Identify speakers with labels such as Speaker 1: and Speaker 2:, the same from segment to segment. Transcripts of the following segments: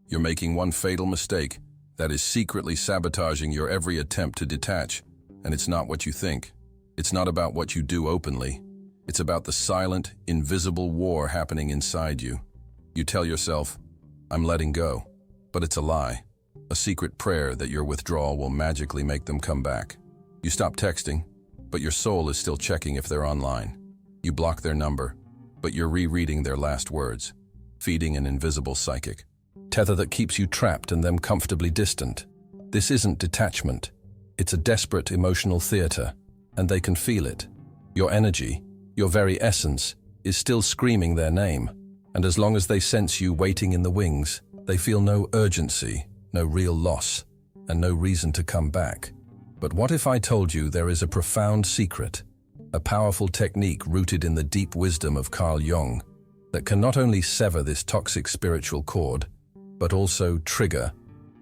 Speaker 1: You're making one fatal mistake that is secretly sabotaging your every attempt to detach, and it's not what you think. It's not about what you do openly. It's about the silent, invisible war happening inside you. You tell yourself, "I'm letting go," but it's a lie. A secret prayer that your withdrawal will magically make them come back. You stop texting, but your soul is still checking if they're online. You block their number, but you're rereading their last words, feeding an invisible psychic tether that keeps you trapped and them comfortably distant. This isn't detachment. It's a desperate emotional theater, and they can feel it. Your energy, your very essence, is still screaming their name, and as long as they sense you waiting in the wings, they feel no urgency, no real loss, and no reason to come back. But what if I told you there is a profound secret, a powerful technique rooted in the deep wisdom of Carl Jung that can not only sever this toxic spiritual cord, but also trigger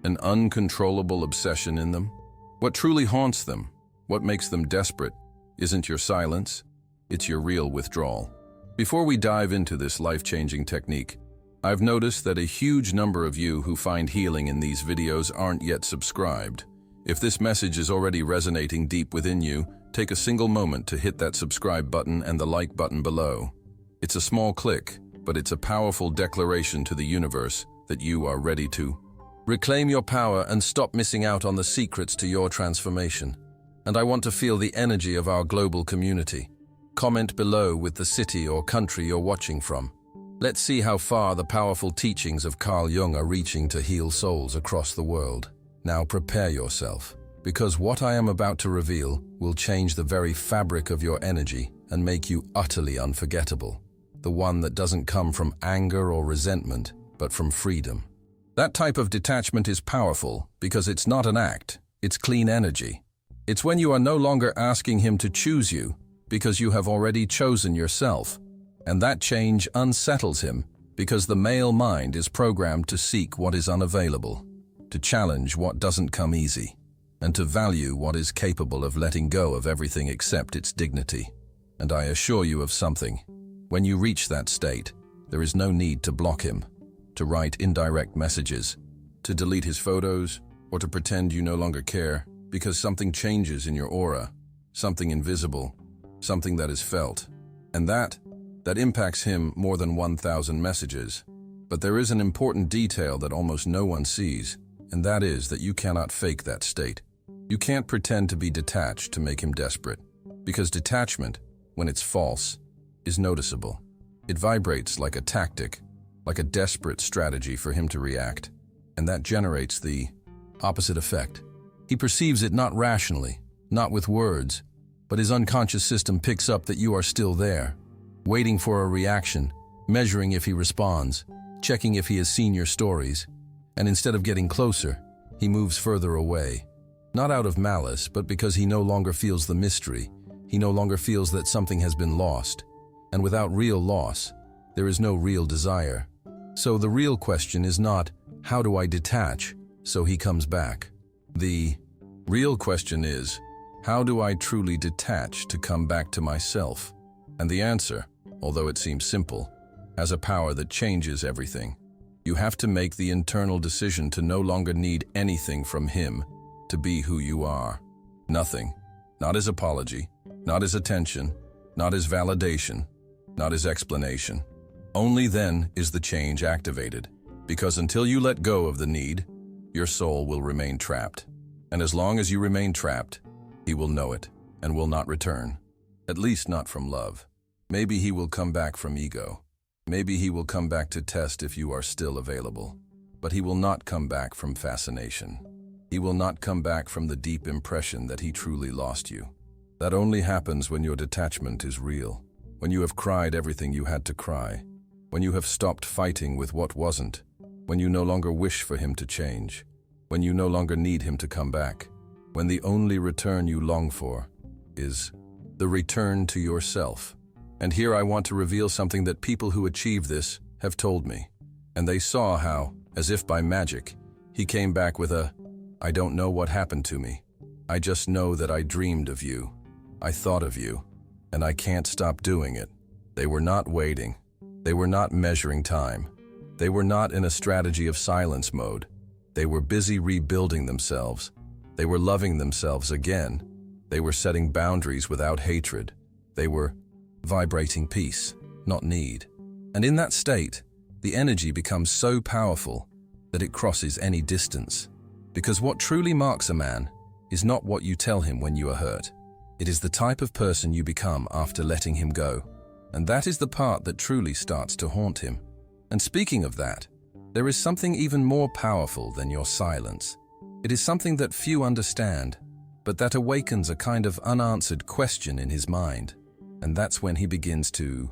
Speaker 1: an uncontrollable obsession in them? What truly haunts them, what makes them desperate, isn't your silence, it's your real withdrawal. Before we dive into this life-changing technique, I've noticed that a huge number of you who find healing in these videos aren't yet subscribed. If this message is already resonating deep within you, take a single moment to hit that subscribe button and the like button below. It's a small click, but it's a powerful declaration to the universe that you are ready to reclaim your power and stop missing out on the secrets to your transformation. And I want to feel the energy of our global community. Comment below with the city or country you're watching from. Let's see how far the powerful teachings of Carl Jung are reaching to heal souls across the world. Now prepare yourself, because what I am about to reveal will change the very fabric of your energy and make you utterly unforgettable. The one that doesn't come from anger or resentment, but from freedom. That type of detachment is powerful because it's not an act, it's clean energy. It's when you are no longer asking him to choose you because you have already chosen yourself. And that change unsettles him because the male mind is programmed to seek what is unavailable, to challenge what doesn't come easy, and to value what is capable of letting go of everything except its dignity. And I assure you of something. When you reach that state, there is no need to block him, to write indirect messages, to delete his photos, or to pretend you no longer care, because something changes in your aura, something invisible, something that is felt. And that impacts him more than 1,000 messages. But there is an important detail that almost no one sees, and that is that you cannot fake that state. You can't pretend to be detached to make him desperate, because detachment, when it's false, is noticeable. It vibrates like a tactic, like a desperate strategy for him to react, and that generates the opposite effect. He perceives it not rationally, not with words, but his unconscious system picks up that you are still there, waiting for a reaction, measuring if he responds, checking if he has seen your stories, and instead of getting closer, he moves further away. Not out of malice, but because he no longer feels the mystery, he no longer feels that something has been lost, and without real loss, there is no real desire. So the real question is not, how do I detach so he comes back? The real question is, how do I truly detach to come back to myself? And the answer, although it seems simple, has a power that changes everything. You have to make the internal decision to no longer need anything from him to be who you are. Nothing. Not his apology, not his attention, not his validation, not his explanation. Only then is the change activated, because until you let go of the need, your soul will remain trapped. And as long as you remain trapped, he will know it and will not return, at least not from love. Maybe he will come back from ego. Maybe he will come back to test if you are still available. But he will not come back from fascination. He will not come back from the deep impression that he truly lost you. That only happens when your detachment is real, when you have cried everything you had to cry, when you have stopped fighting with what wasn't, when you no longer wish for him to change, when you no longer need him to come back, when the only return you long for is the return to yourself. And here I want to reveal something that people who achieve this have told me. And they saw how, as if by magic, he came back with a, "I don't know what happened to me. I just know that I dreamed of you. I thought of you, and I can't stop doing it." They were not waiting. They were not measuring time. They were not in a strategy of silence mode. They were busy rebuilding themselves. They were loving themselves again. They were setting boundaries without hatred. They were vibrating peace, not need. And in that state, the energy becomes so powerful that it crosses any distance. Because what truly marks a man is not what you tell him when you are hurt. It is the type of person you become after letting him go. And that is the part that truly starts to haunt him. And speaking of that, there is something even more powerful than your silence. It is something that few understand, but that awakens a kind of unanswered question in his mind. And that's when he begins to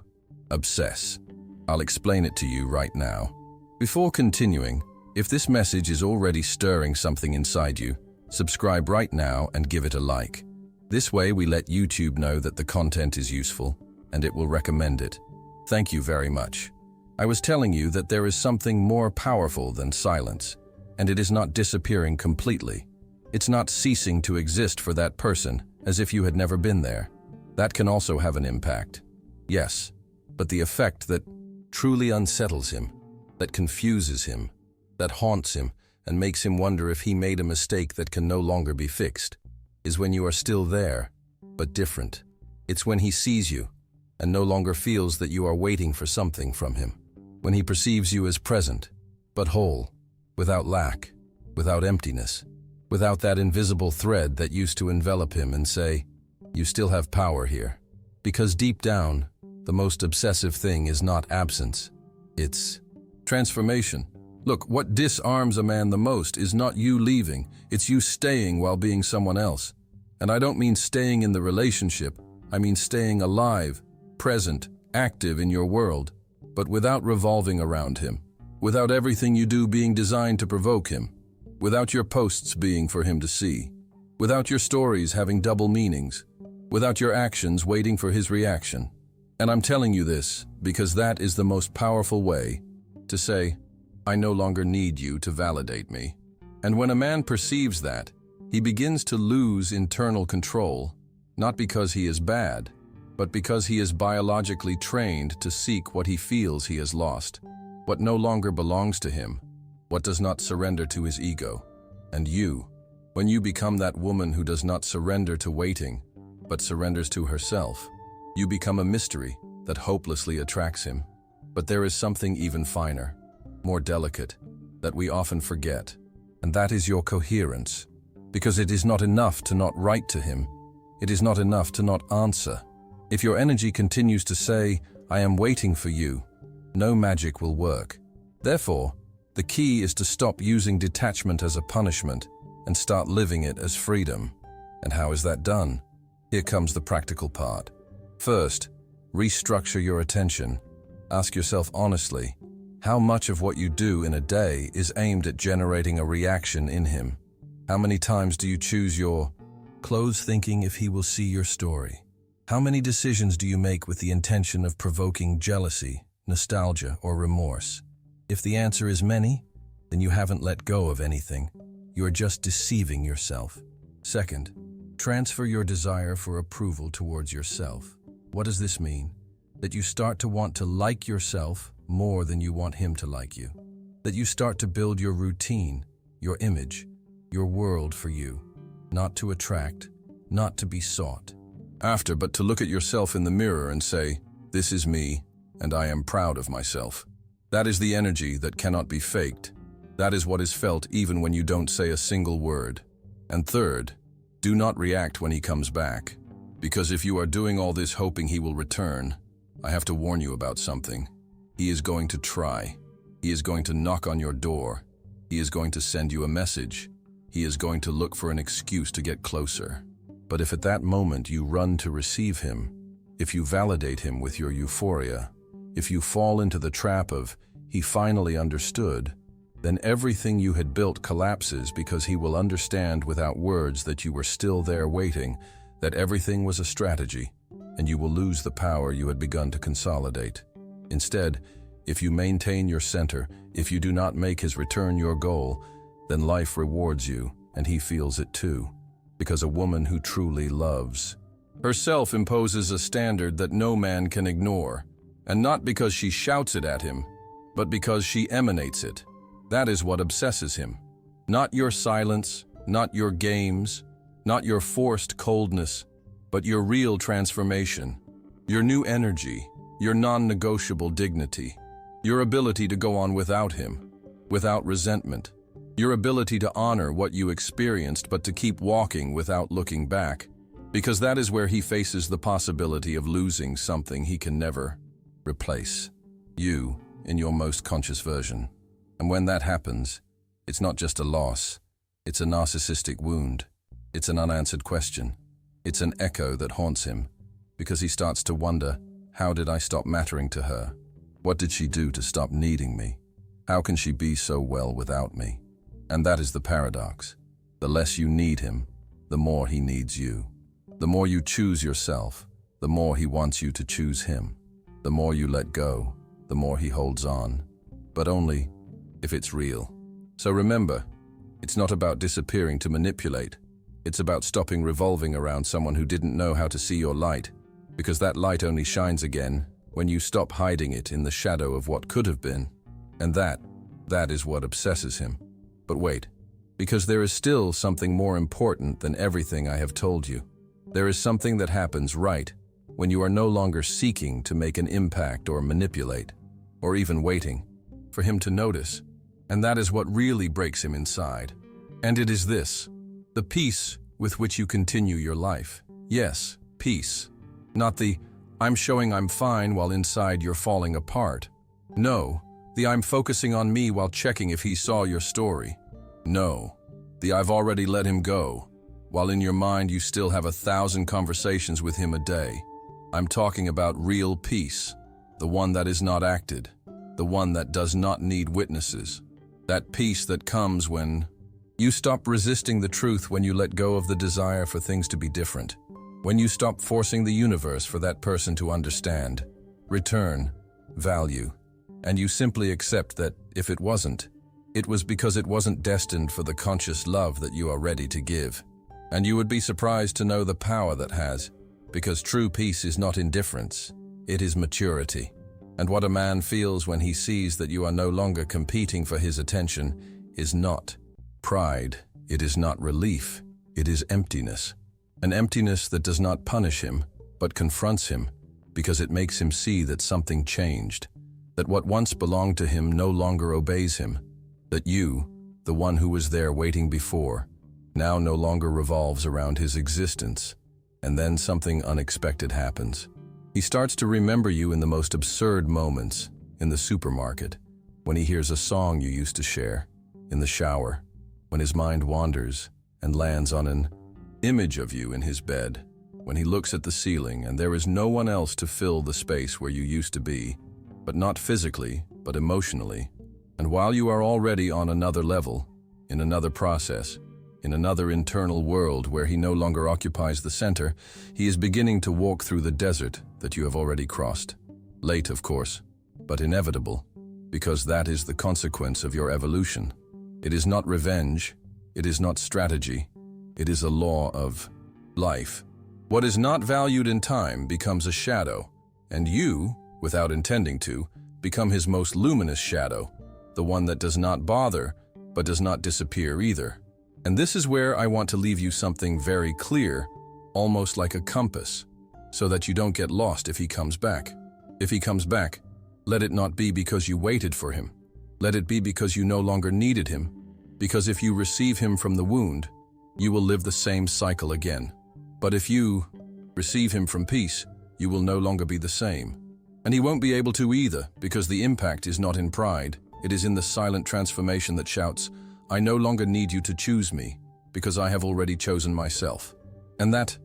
Speaker 1: obsess. I'll explain it to you right now. Before continuing, if this message is already stirring something inside you, subscribe right now and give it a like. This way we let YouTube know that the content is useful, and it will recommend it. Thank you very much. I was telling you that there is something more powerful than silence, and it is not disappearing completely. It's not ceasing to exist for that person, as if you had never been there. That can also have an impact. Yes, but the effect that truly unsettles him, that confuses him, that haunts him and makes him wonder if he made a mistake that can no longer be fixed, is when you are still there, but different. It's when he sees you and no longer feels that you are waiting for something from him. When he perceives you as present, but whole, without lack, without emptiness, without that invisible thread that used to envelop him and say, "You still have power here." Because deep down, the most obsessive thing is not absence, it's transformation. Look, what disarms a man the most is not you leaving, it's you staying while being someone else. And I don't mean staying in the relationship, I mean staying alive, present, active in your world, but without revolving around him, without everything you do being designed to provoke him, without your posts being for him to see, without your stories having double meanings, without your actions waiting for his reaction. And I'm telling you this because that is the most powerful way to say, I no longer need you to validate me. And when a man perceives that, he begins to lose internal control, not because he is bad, but because he is biologically trained to seek what he feels he has lost, what no longer belongs to him, what does not surrender to his ego. And you, when you become that woman who does not surrender to waiting, but surrenders to herself, you become a mystery that hopelessly attracts him. But there is something even finer, more delicate, that we often forget, and that is your coherence. Because it is not enough to not write to him. It is not enough to not answer. If your energy continues to say, I am waiting for you, no magic will work. Therefore, the key is to stop using detachment as a punishment and start living it as freedom. And how is that done? Here comes the practical part. First, restructure your attention. Ask yourself honestly, how much of what you do in a day is aimed at generating a reaction in him? How many times do you choose your clothes thinking if he will see your story? How many decisions do you make with the intention of provoking jealousy, nostalgia, or remorse? If the answer is many, then you haven't let go of anything. You are just deceiving yourself. Second, transfer your desire for approval towards yourself. What does this mean? That you start to want to like yourself more than you want him to like you. That you start to build your routine, your image, your world for you, not to attract, not to be sought. But to look at yourself in the mirror and say, this is me, and I am proud of myself. That is the energy that cannot be faked. That is what is felt even when you don't say a single word. And third, do not react when he comes back. Because if you are doing all this hoping he will return, I have to warn you about something. He is going to try. He is going to knock on your door. He is going to send you a message. He is going to look for an excuse to get closer. But if at that moment you run to receive him, if you validate him with your euphoria, if you fall into the trap of, he finally understood, then everything you had built collapses because he will understand without words that you were still there waiting, that everything was a strategy, and you will lose the power you had begun to consolidate. Instead, if you maintain your center, if you do not make his return your goal, then life rewards you, and he feels it too. Because a woman who truly loves herself imposes a standard that no man can ignore, and not because she shouts it at him, but because she emanates it. That is what obsesses him. Not your silence, not your games, not your forced coldness, but your real transformation, your new energy, your non-negotiable dignity, your ability to go on without him, without resentment, your ability to honor what you experienced but to keep walking without looking back, because that is where he faces the possibility of losing something he can never replace. You, in your most conscious version. And when that happens, it's not just a loss, it's a narcissistic wound. It's an unanswered question. It's an echo that haunts him, because he starts to wonder, how did I stop mattering to her? What did she do to stop needing me? How can she be so well without me? And that is the paradox. The less you need him, the more he needs you. The more you choose yourself, the more he wants you to choose him. The more you let go, the more he holds on. But only if it's real. So remember, it's not about disappearing to manipulate. It's about stopping revolving around someone who didn't know how to see your light, because that light only shines again when you stop hiding it in the shadow of what could have been. And that is what obsesses him. But wait, because there is still something more important than everything I have told you. There is something that happens right when you are no longer seeking to make an impact or manipulate, or even waiting for him to notice. And that is what really breaks him inside. And it is this, the peace with which you continue your life. Yes, peace. Not the, I'm showing I'm fine while inside you're falling apart. No, the I'm focusing on me while checking if he saw your story. No, the I've already let him go, while in your mind you still have 1,000 conversations with him a day. I'm talking about real peace, the one that is not acted, the one that does not need witnesses. That peace that comes when you stop resisting the truth, when you let go of the desire for things to be different, when you stop forcing the universe for that person to understand, return, value, and you simply accept that if it wasn't, it was because it wasn't destined for the conscious love that you are ready to give. And you would be surprised to know the power that has, because true peace is not indifference, it is maturity. And what a man feels when he sees that you are no longer competing for his attention is not pride, it is not relief, it is emptiness. An emptiness that does not punish him, but confronts him, because it makes him see that something changed, that what once belonged to him no longer obeys him, that you, the one who was there waiting before, now no longer revolves around his existence. And then something unexpected happens. He starts to remember you in the most absurd moments, in the supermarket, when he hears a song you used to share, in the shower, when his mind wanders and lands on an image of you in his bed, when he looks at the ceiling and there is no one else to fill the space where you used to be, but not physically, but emotionally. And while you are already on another level, in another process, in another internal world where he no longer occupies the center, he is beginning to walk through the desert that you have already crossed. Late, of course, but inevitable, because that is the consequence of your evolution. It is not revenge, it is not strategy, it is a law of life. What is not valued in time becomes a shadow, and you, without intending to, become his most luminous shadow, the one that does not bother, but does not disappear either. And this is where I want to leave you something very clear, almost like a compass, so that you don't get lost if he comes back. If he comes back, let it not be because you waited for him. Let it be because you no longer needed him, because if you receive him from the wound, you will live the same cycle again. But if you receive him from peace, you will no longer be the same. And he won't be able to either, because the impact is not in pride, it is in the silent transformation that shouts, I no longer need you to choose me, because I have already chosen myself. And that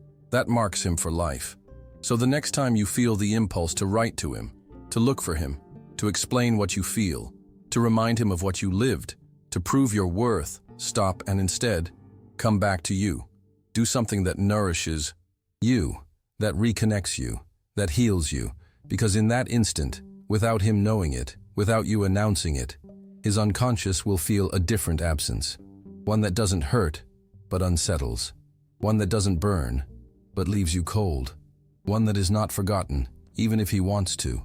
Speaker 1: marks him for life. So the next time you feel the impulse to write to him, to look for him, to explain what you feel, to remind him of what you lived, to prove your worth, stop and instead, come back to you. Do something that nourishes you, that reconnects you, that heals you, because in that instant, without him knowing it, without you announcing it, his unconscious will feel a different absence, one that doesn't hurt, but unsettles, one that doesn't burn, but leaves you cold, one that is not forgotten, even if he wants to.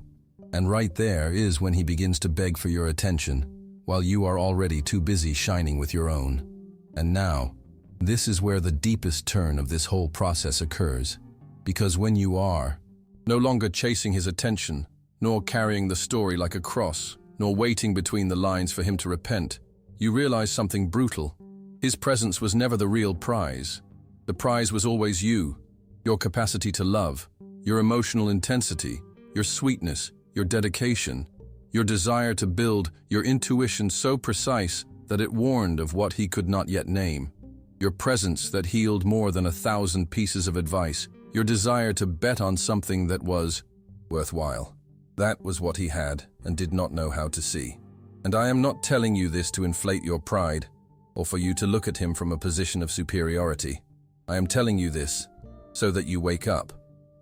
Speaker 1: And right there is when he begins to beg for your attention, while you are already too busy shining with your own. And now, this is where the deepest turn of this whole process occurs. Because when you are no longer chasing his attention, nor carrying the story like a cross, nor waiting between the lines for him to repent, you realize something brutal. His presence was never the real prize. The prize was always you, your capacity to love, your emotional intensity, your sweetness, your dedication, your desire to build, your intuition so precise that it warned of what he could not yet name, your presence that healed more than 1,000 pieces of advice, your desire to bet on something that was worthwhile. That was what he had and did not know how to see. And I am not telling you this to inflate your pride or for you to look at him from a position of superiority. I am telling you this so that you wake up,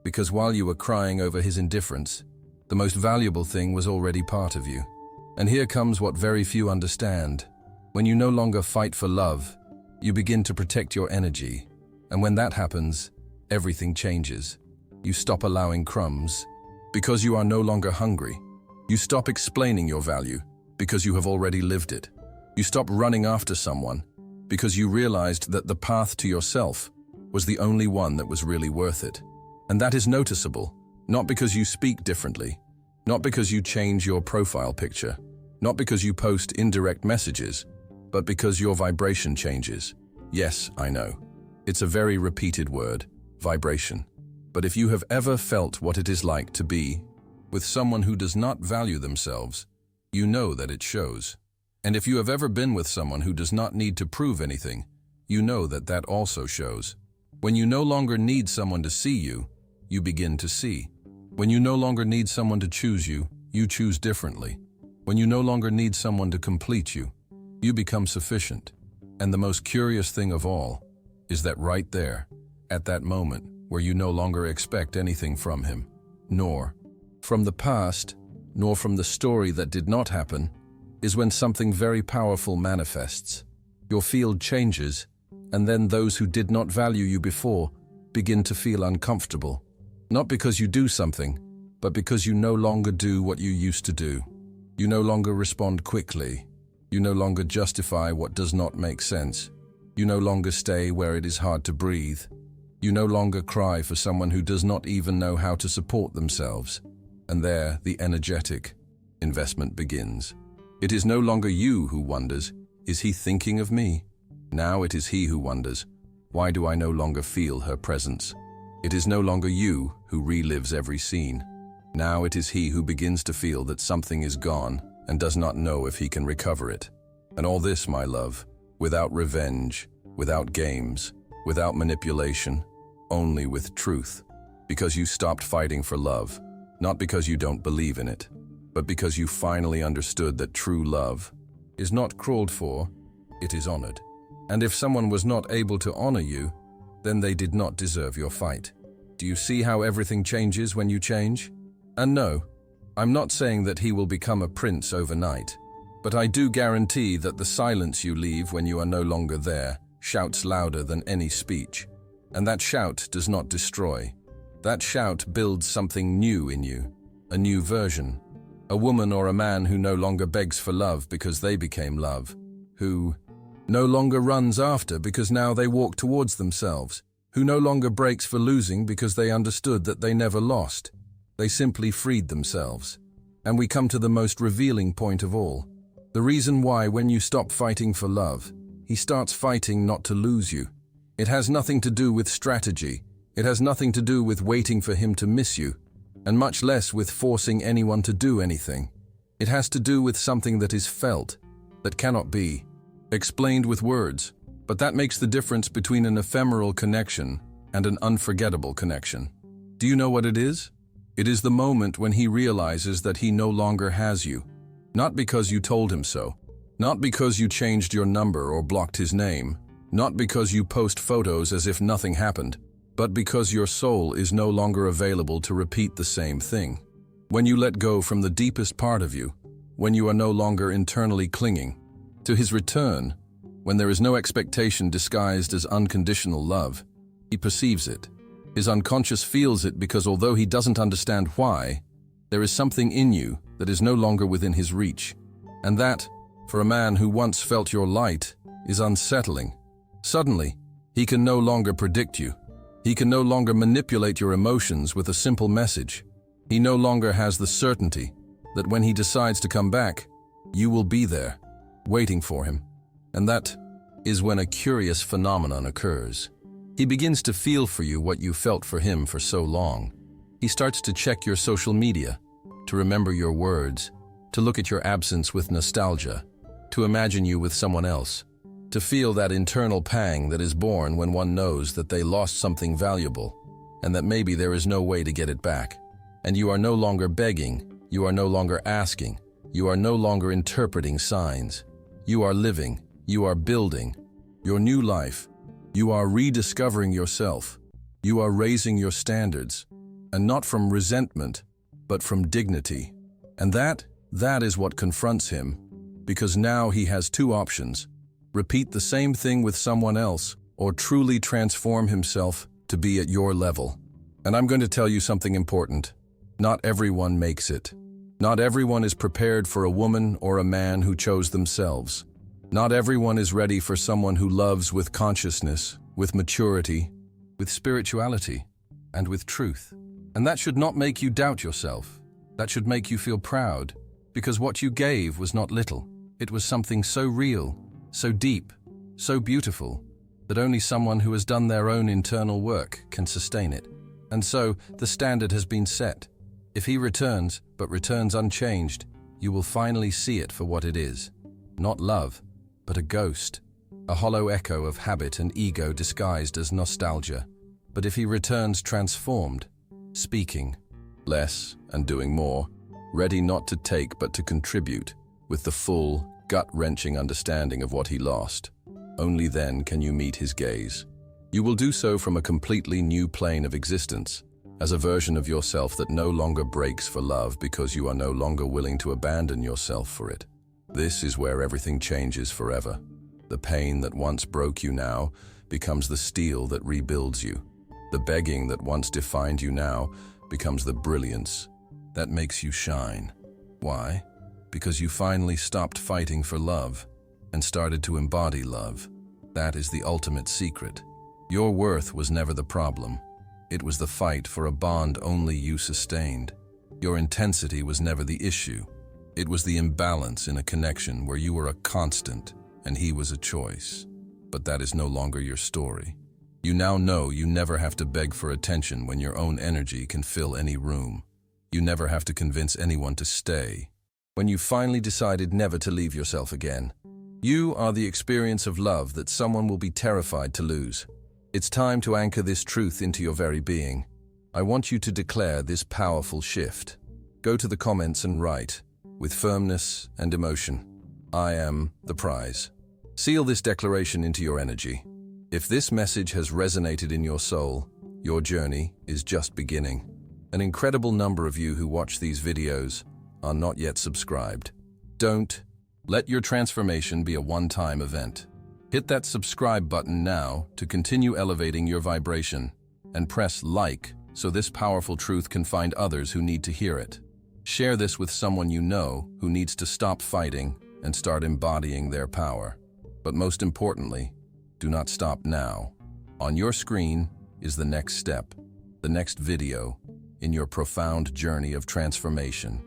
Speaker 1: because while you were crying over his indifference, the most valuable thing was already part of you. And here comes what very few understand. When you no longer fight for love, you begin to protect your energy. And when that happens, everything changes. You stop allowing crumbs because you are no longer hungry. You stop explaining your value because you have already lived it. You stop running after someone because you realized that the path to yourself was the only one that was really worth it. And that is noticeable, not because you speak differently, not because you change your profile picture, not because you post indirect messages, but because your vibration changes. Yes, I know. It's a very repeated word, vibration. But if you have ever felt what it is like to be with someone who does not value themselves, you know that it shows. And if you have ever been with someone who does not need to prove anything, you know that that also shows. When you no longer need someone to see you, you begin to see. When you no longer need someone to choose you, you choose differently. When you no longer need someone to complete you, you become sufficient. And the most curious thing of all is that right there, at that moment where you no longer expect anything from him, nor from the past, nor from the story that did not happen, is when something very powerful manifests. Your field changes, and then those who did not value you before begin to feel uncomfortable. Not because you do something, but because you no longer do what you used to do. You no longer respond quickly. You no longer justify what does not make sense. You no longer stay where it is hard to breathe. You no longer cry for someone who does not even know how to support themselves. And there, the energetic investment begins. It is no longer you who wonders, is he thinking of me? Now it is he who wonders, why do I no longer feel her presence? It is no longer you who relives every scene. Now it is he who begins to feel that something is gone and does not know if he can recover it. And all this, my love, without revenge, without games, without manipulation, only with truth. Because you stopped fighting for love, not because you don't believe in it, but because you finally understood that true love is not crawled for, it is honored. And if someone was not able to honor you, then they did not deserve your fight. Do you see how everything changes when you change? And no, I'm not saying that he will become a prince overnight, but I do guarantee that the silence you leave when you are no longer there shouts louder than any speech. And that shout does not destroy. That shout builds something new in you, a new version. A woman or a man who no longer begs for love because they became love, who no longer runs after because now they walk towards themselves, who no longer breaks for losing because they understood that they never lost. They simply freed themselves. And we come to the most revealing point of all. The reason why when you stop fighting for love, he starts fighting not to lose you. It has nothing to do with strategy. It has nothing to do with waiting for him to miss you, and much less with forcing anyone to do anything. It has to do with something that is felt, that cannot be explained with words. But that makes the difference between an ephemeral connection and an unforgettable connection. Do you know what it is? It is the moment when he realizes that he no longer has you. Not because you told him so. Not because you changed your number or blocked his name. Not because you post photos as if nothing happened. But because your soul is no longer available to repeat the same thing. When you let go from the deepest part of you, when you are no longer internally clinging to his return, when there is no expectation disguised as unconditional love, he perceives it. His unconscious feels it because although he doesn't understand why, There is something in you that is no longer within his reach. And that, for a man who once felt your light, is unsettling. Suddenly, he can no longer predict you. He can no longer manipulate your emotions with a simple message. He no longer has the certainty that when he decides to come back, you will be there, waiting for him. And that is when a curious phenomenon occurs. He begins to feel for you what you felt for him for so long. He starts to check your social media, to remember your words, to look at your absence with nostalgia, to imagine you with someone else, to feel that internal pang that is born when one knows that they lost something valuable, and that maybe there is no way to get it back. And you are no longer begging, you are no longer asking, you are no longer interpreting signs. You are living, you are building your new life. You are rediscovering yourself. You are raising your standards, and not from resentment, but from dignity. And that is what confronts him, because now he has two options: repeat the same thing with someone else, or truly transform himself to be at your level. And I'm going to tell you something important. Not everyone makes it. Not everyone is prepared for a woman or a man who chose themselves. Not everyone is ready for someone who loves with consciousness, with maturity, with spirituality, and with truth. And that should not make you doubt yourself. That should make you feel proud, because what you gave was not little. It was something so real, so deep, so beautiful, that only someone who has done their own internal work can sustain it. And so, the standard has been set. If he returns, but returns unchanged, you will finally see it for what it is. Not love, but a ghost, a hollow echo of habit and ego disguised as nostalgia. But if he returns transformed, speaking less and doing more, ready not to take but to contribute, with the full, gut-wrenching understanding of what he lost, only then can you meet his gaze. You will do so from a completely new plane of existence, as a version of yourself that no longer breaks for love because you are no longer willing to abandon yourself for it. This is where everything changes forever. The pain that once broke you now becomes the steel that rebuilds you. The begging that once defined you now becomes the brilliance that makes you shine. Why? Because you finally stopped fighting for love and started to embody love. That is the ultimate secret. Your worth was never the problem. It was the fight for a bond only you sustained. Your intensity was never the issue. It was the imbalance in a connection where you were a constant and he was a choice. But that is no longer your story. You now know you never have to beg for attention when your own energy can fill any room. You never have to convince anyone to stay. When you finally decided never to leave yourself again, you are the experience of love that someone will be terrified to lose. It's time to anchor this truth into your very being. I want you to declare this powerful shift. Go to the comments and write, with firmness and emotion, I am the prize. Seal this declaration into your energy. If this message has resonated in your soul, your journey is just beginning. An incredible number of you who watch these videos are not yet subscribed. Don't let your transformation be a one-time event. Hit that subscribe button now to continue elevating your vibration, and press like so this powerful truth can find others who need to hear it. Share this with someone you know who needs to stop fighting and start embodying their power. But most importantly, do not stop now. On your screen is the next step, the next video in your profound journey of transformation.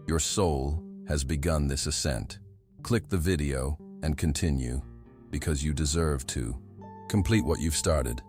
Speaker 1: Your soul has begun this ascent. Click the video and continue, because you deserve to. Complete what you've started.